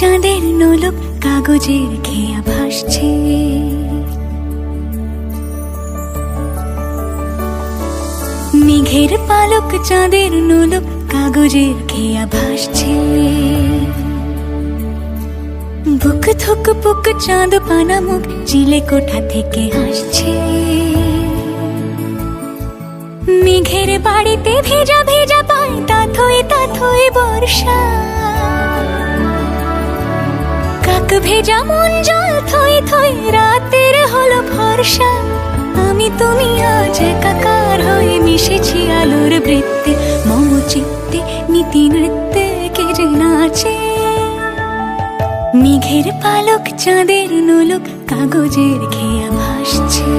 চাঁদের নোলক কাগজের খেয়া ভাসছে। মেঘের পালক চাঁদের নোলক কাগজের খেয়া ভাসছে। বুক থুক পুক চাঁদ পানা মুখ চিলে কোঠা থেকে হাসছে। মেঘের বাড়িতে ভেজা ভেজা পায় তাথই বর্ষা। কাক ভেজা মন জল থই থই রাতের হলো ভরসা। আমি তুমি আজ একাকার হয়ে মিশেছি আলোর বৃত্তে। মম চিত্তে নীতি নৃত্যে কে যে নাচে। মেঘের পালক চাঁদের নোলক কাগজের খেয়া ভাসছে।